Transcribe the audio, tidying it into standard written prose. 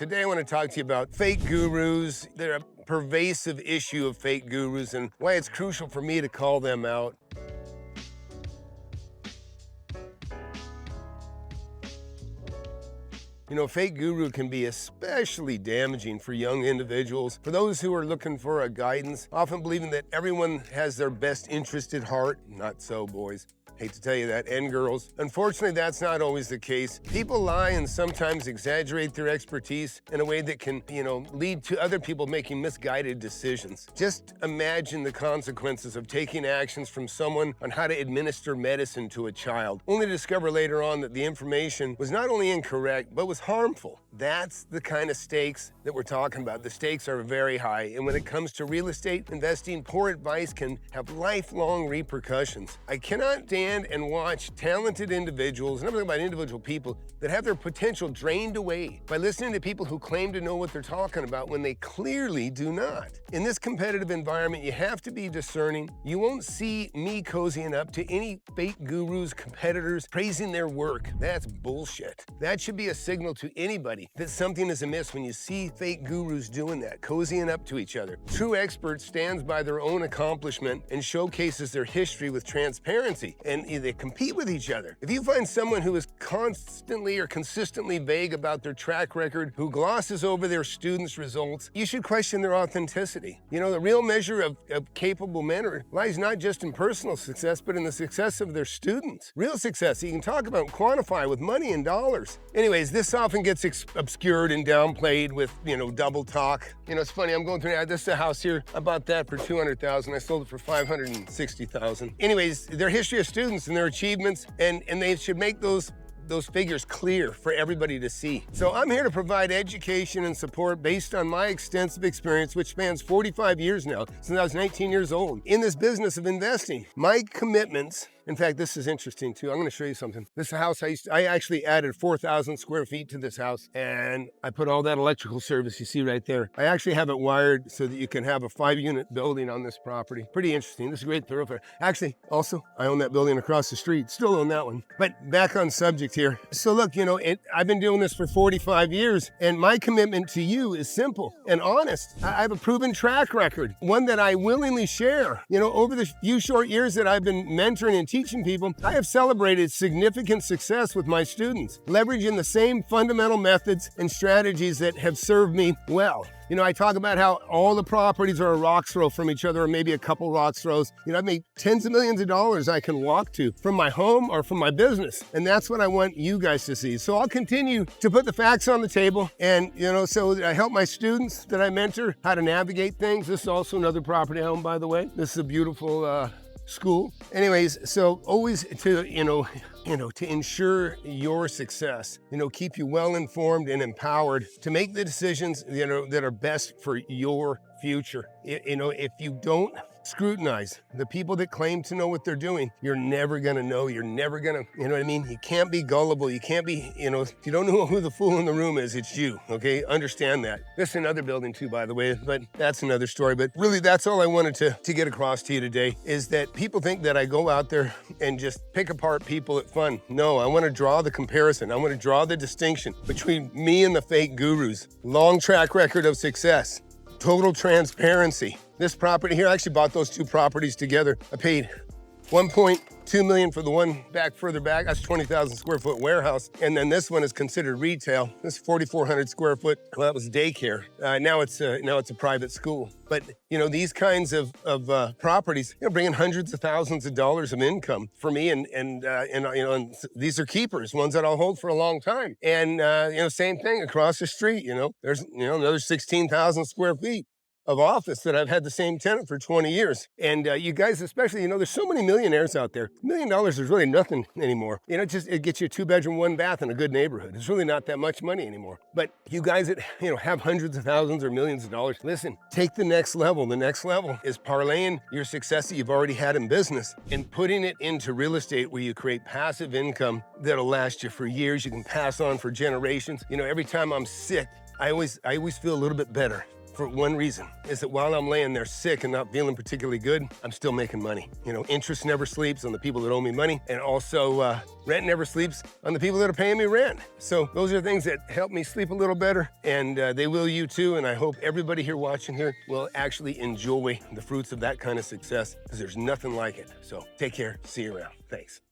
Today I want to talk to you about fake gurus. They're a pervasive issue of fake gurus and why it's crucial for me to call them out. You know, fake guru can be especially damaging for young individuals, for those who are looking for a guidance, often believing that everyone has their best interest at heart. Not so, boys. Hate to tell you that, and girls. Unfortunately, that's not always the case. People lie and sometimes exaggerate their expertise in a way that can, lead to other people making misguided decisions. Just imagine the consequences of taking actions from someone on how to administer medicine to a child, only to discover later on that the information was not only incorrect, but was harmful. That's the kind of stakes that we're talking about. The stakes are very high, and when it comes to real estate investing, poor advice can have lifelong repercussions. I cannot stand and watch talented individuals, and I'm talking about individual people, that have their potential drained away by listening to people who claim to know what they're talking about when they clearly do not. In this competitive environment, you have to be discerning. You won't see me cozying up to any fake gurus, competitors, praising their work. That's bullshit. That should be a signal to anybody that something is amiss when you see fake gurus doing that, cozying up to each other. True expert stands by their own accomplishment and showcases their history with transparency, and they compete with each other. If you find someone who is constantly or consistently vague about their track record, who glosses over their students' results, you should question their authenticity. You know, the real measure of capable men lies not just in personal success, but in the success of their students. Real success you can talk about and quantify with money and dollars. Anyways, this often gets obscured and downplayed with, double talk. It's funny, I'm going through, this is a house here, I bought that for $200,000. I sold it for $560,000. Anyways, their history of students and their achievements, and they should make those figures clear for everybody to see. So I'm here to provide education and support based on my extensive experience, which spans 45 years now, since I was 19 years old, in this business of investing. My commitments, in fact, this is interesting too. I'm gonna show you something. This house, I actually added 4,000 square feet to this house, and I put all that electrical service you see right there. I actually have it wired so that you can have a 5-unit building on this property. Pretty interesting. This is a great thoroughfare. Actually, also, I own that building across the street. Still own that one. But back on subject here. So look, I've been doing this for 45 years, and my commitment to you is simple and honest. I have a proven track record, one that I willingly share. Over the few short years that I've been mentoring and teaching people, I have celebrated significant success with my students, leveraging the same fundamental methods and strategies that have served me well. I talk about how all the properties are a rock's throw from each other, or maybe a couple rock's throws. I've made tens of millions of dollars I can walk to from my home or from my business. And that's what I want you guys to see. So I'll continue to put the facts on the table. And, so I help my students that I mentor how to navigate things. This is also another property I own, by the way. This is a beautiful, school. Anyways, so always to ensure your success, keep you well informed and empowered to make the decisions, that are best for your future. If you don't scrutinize the people that claim to know what they're doing, you're never gonna know. You're never gonna, You can't be gullible. You can't be, if you don't know who the fool in the room is, it's you, okay? Understand that. This is another building too, by the way, but that's another story. But really, that's all I wanted to get across to you today, is that people think that I go out there and just pick apart people at fun. No, I wanna draw the comparison. I wanna draw the distinction between me and the fake gurus. Long track record of success, total transparency. This property here, I actually bought those two properties together. I paid $1.2 million for the one further back. That's 20,000 square foot warehouse. And then this one is considered retail. This is 4,400 square foot. Well, that was daycare. Now it's a private school. But these kinds of properties, bring in hundreds of thousands of dollars of income for me, and these are keepers, ones that I'll hold for a long time. And same thing across the street. There's another 16,000 square feet of office that I've had the same tenant for 20 years. And you guys especially, there's so many millionaires out there. $1 million is really nothing anymore. It gets you a 2-bedroom, 1 bath in a good neighborhood. It's really not that much money anymore. But you guys that, have hundreds of thousands or millions of dollars, listen, take the next level. The next level is parlaying your success that you've already had in business and putting it into real estate, where you create passive income that'll last you for years. You can pass on for generations. Every time I'm sick, I always feel a little bit better for one reason, is that while I'm laying there sick and not feeling particularly good, I'm still making money. You know, interest never sleeps on the people that owe me money, and also rent never sleeps on the people that are paying me rent. So those are things that help me sleep a little better, and they will you too, and I hope everybody here watching here will actually enjoy the fruits of that kind of success, because there's nothing like it. So take care, see you around. Thanks.